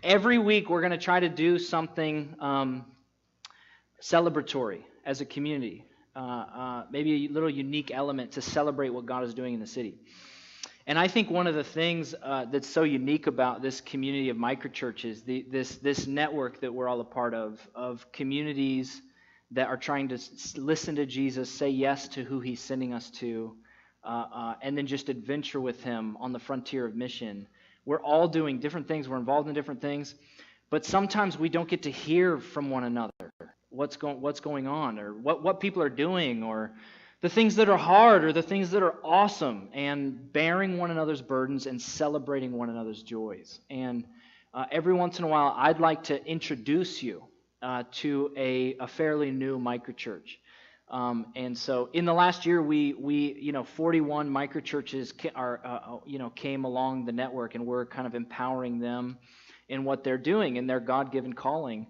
Every week we're going to try to do something celebratory as a community, maybe a little unique element to celebrate what God is doing in the city. And I think one of the things that's so unique about this community of microchurches, this network that we're all a part of communities that are trying to listen to Jesus, say yes to who he's sending us to, and then just adventure with him on the frontier of mission. We're all doing different things. We're involved in different things. But sometimes we don't get to hear from one another what's going on, or what people are doing, or the things that are hard, or the things that are awesome, and bearing one another's burdens and celebrating one another's joys. And every once in a while, I'd like to introduce you to a fairly new microchurch. And so in the last year, we 41 microchurches came along the network, and we're kind of empowering them in what they're doing in their God-given calling.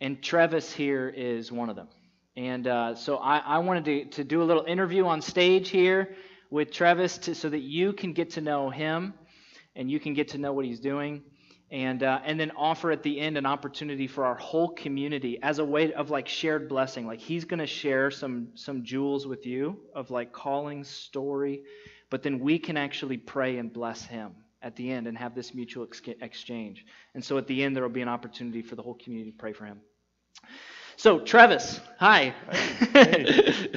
And Trevis here is one of them. And so I wanted to do a little interview on stage here with Trevis so that you can get to know him and you can get to know what he's doing. And then offer at the end an opportunity for our whole community as a way of like shared blessing. Like he's going to share some jewels with you of like calling, story, but then we can actually pray and bless him at the end and have this mutual exchange. And so at the end there will be an opportunity for the whole community to pray for him. So Trevis, hi. Hey.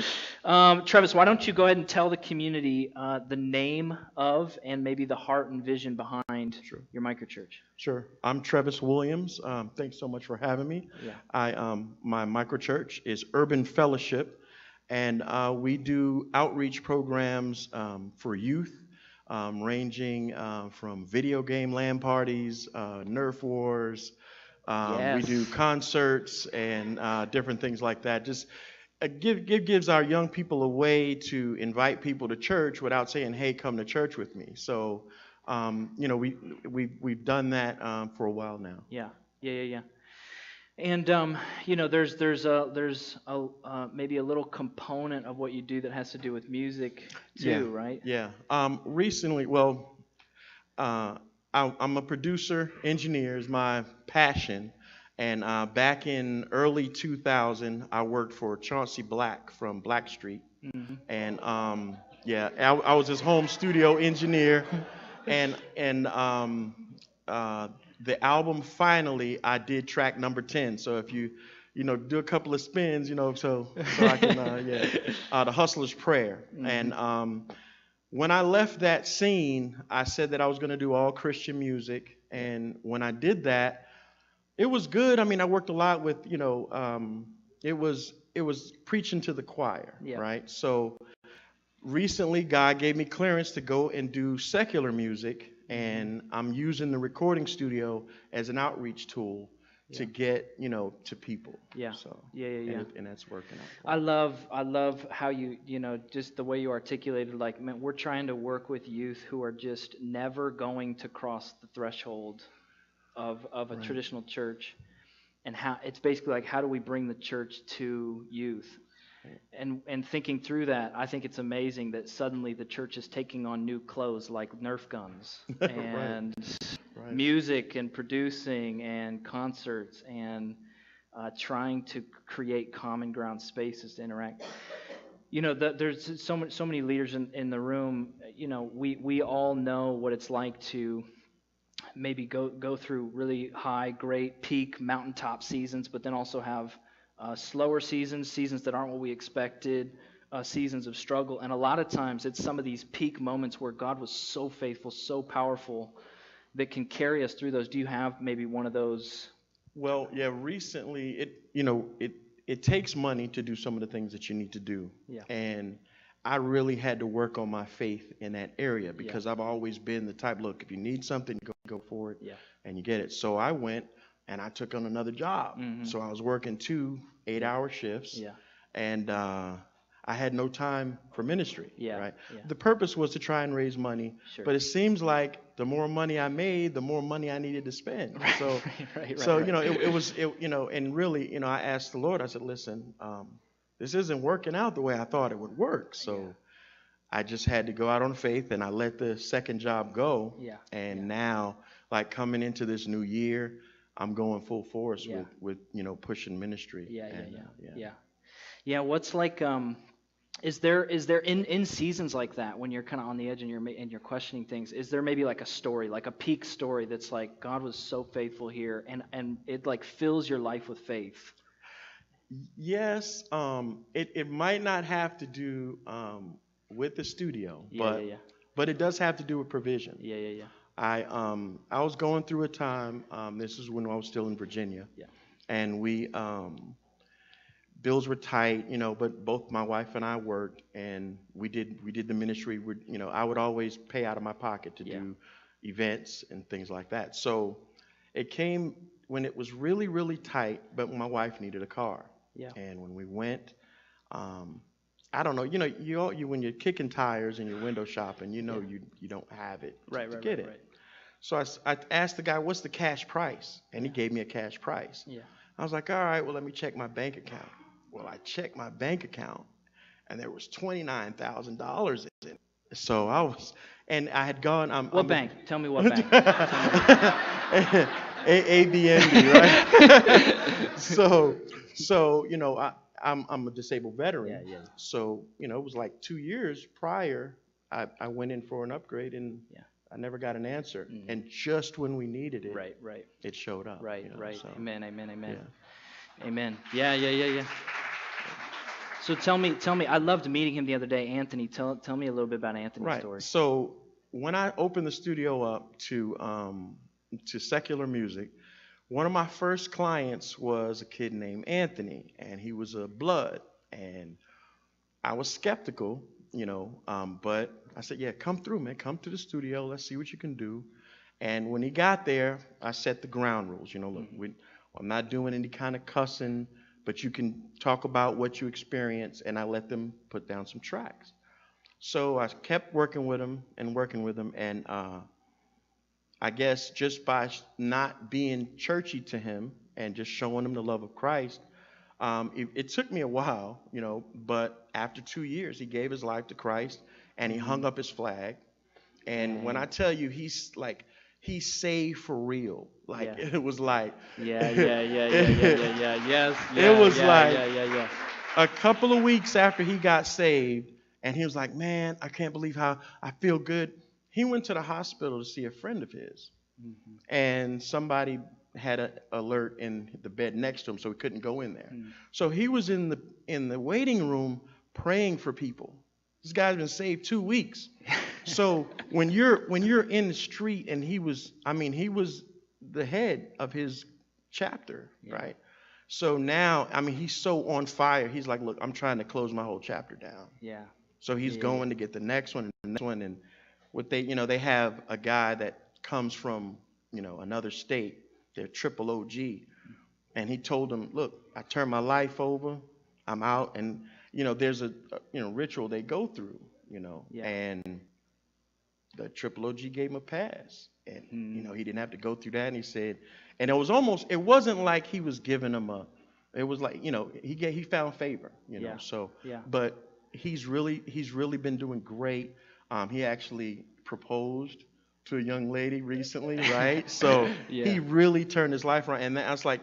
Trevis, why don't you go ahead and tell the community the name of and maybe the heart and vision behind your microchurch. Sure. I'm Trevis Williams. Thanks so much for having me. Yeah. My microchurch is Urban Fellowship, and we do outreach programs for youth, ranging from video game LAN parties, Nerf wars. Yes. We do concerts and different things like that. Just gives our young people a way to invite people to church without saying, "Hey, come to church with me." So, we've done that for a while now. Yeah. And there's maybe a little component of what you do that has to do with music too, right? Yeah. Recently, I'm a producer, engineer is my passion, and back in early 2000, I worked for Chauncey Black from Blackstreet, and I was his home studio engineer, and the album finally I did track number 10. So if you do a couple of spins, so I can the Hustler's Prayer, and when I left that scene, I said that I was going to do all Christian music. And when I did that, it was good. I mean, I worked a lot with, it was preaching to the choir, right? So recently, God gave me clearance to go and do secular music. And I'm using the recording studio as an outreach tool to get, to people. Yeah. So, Yeah. And that's working out. I love how you just the way you articulated, like, man, we're trying to work with youth who are just never going to cross the threshold of a traditional church, and how it's basically like, how do we bring the church to youth? And thinking through that, I think it's amazing that suddenly the church is taking on new clothes like Nerf guns and music and producing and concerts and trying to create common ground spaces to interact. There's so many leaders in the room. We all know what it's like to maybe go through really high, great, peak mountaintop seasons, but then also have slower seasons that aren't what we expected, seasons of struggle. And a lot of times it's some of these peak moments where God was so faithful, so powerful, that can carry us through those. Do you have maybe one of those? Well, yeah, recently it takes money to do some of the things that you need to do. Yeah. And I really had to work on my faith in that area because I've always been the type, look, if you need something, go for it and you get it. So I went and I took on another job. So I was working 2 8-hour shifts. Yeah. And I had no time for ministry. Yeah. Right. Yeah. The purpose was to try and raise money. Sure. But it seems like the more money I made, the more money I needed to spend. Right, So it was and really, I asked the Lord, I said, listen, this isn't working out the way I thought it would work. So I just had to go out on faith, and I let the second job go. Yeah. And now, like, coming into this new year, I'm going full force Yeah. with pushing ministry. Yeah, And, yeah. Yeah, what's like is there in seasons like that when you're kind of on the edge and you're questioning things, is there maybe like a story, like a peak story that's like God was so faithful here and it like fills your life with faith? Yes, it might not have to do with the studio, Yeah. but it does have to do with provision. Yeah. I was going through a time. This is when I was still in Virginia, Yeah. and we bills were tight, but both my wife and I worked, and we did the ministry. I would always pay out of my pocket to do events and things like that. So it came when it was really, really tight, but my wife needed a car. Yeah. And when we went, I don't know, you when you're kicking tires and you're window shopping, you don't have it to get it. Right. So I asked the guy, what's the cash price? And he gave me a cash price. Yeah. I was like, all right, well, let me check my bank account. Well, I checked my bank account, and there was $29,000 in it. So and I had gone. What bank? Tell me what bank. ABNB, right? So I'm a disabled veteran. Yeah. So it was like 2 years prior. I went in for an upgrade, and I never got an answer. Mm-hmm. And just when we needed it, Right. it showed up. Right. So, Amen. yeah. Amen. Yeah. So tell me, I loved meeting him the other day. Anthony, tell me a little bit about Anthony's story. So when I opened the studio up to secular music, one of my first clients was a kid named Anthony, and he was a blood. And I was skeptical, but I said, yeah, come through, man. Come to the studio. Let's see what you can do. And when he got there, I set the ground rules. Look, I'm not doing any kind of cussing, but you can talk about what you experience, and I let them put down some tracks. So I kept working with him, and I guess just by not being churchy to him and just showing him the love of Christ, it took me a while, but after 2 years, he gave his life to Christ, and he hung up his flag. And when I tell you, he's saved for real. It was like Yeah. Yes. It was a couple of weeks after he got saved, and he was like, man, I can't believe how I feel good. He went to the hospital to see a friend of his, and somebody had an alert in the bed next to him, so he couldn't go in there. So he was in the waiting room praying for people. This guy's been saved 2 weeks. So when you're in the street, and he was the head of his chapter, right? So now, he's so on fire. He's like, look, I'm trying to close my whole chapter down. Yeah. So he's going to get the next one and the next one. And what they have a guy that comes from, another state. They're triple OG. And he told them, look, I turned my life over. I'm out. And, there's a ritual they go through, and the triple OG gave him a pass. And, he didn't have to go through that. And he said, and it wasn't like he was giving him it was like, he found favor, so, but he's really been doing great. He actually proposed to a young lady recently, right? So he really turned his life around. And I was like,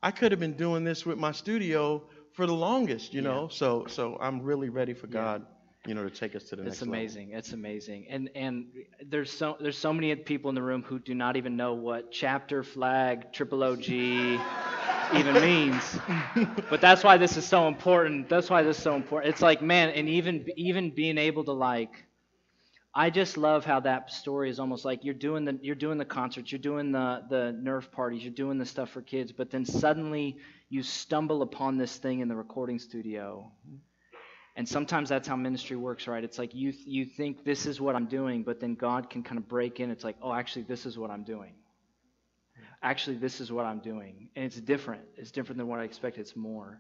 I could have been doing this with my studio for the longest, so I'm really ready for God, to take us to the next level. It's amazing. And there's so many people in the room who do not even know what chapter, flag, triple OG even means. But that's why this is so important. It's like, man, and even being able to I just love how that story is almost like you're doing the concerts, you're doing the Nerf parties, you're doing the stuff for kids, but then suddenly you stumble upon this thing in the recording studio. And sometimes that's how ministry works, right? It's like you think this is what I'm doing, but then God can kind of break in. It's like, oh, actually, this is what I'm doing. And it's different. It's different than what I expected. It's more.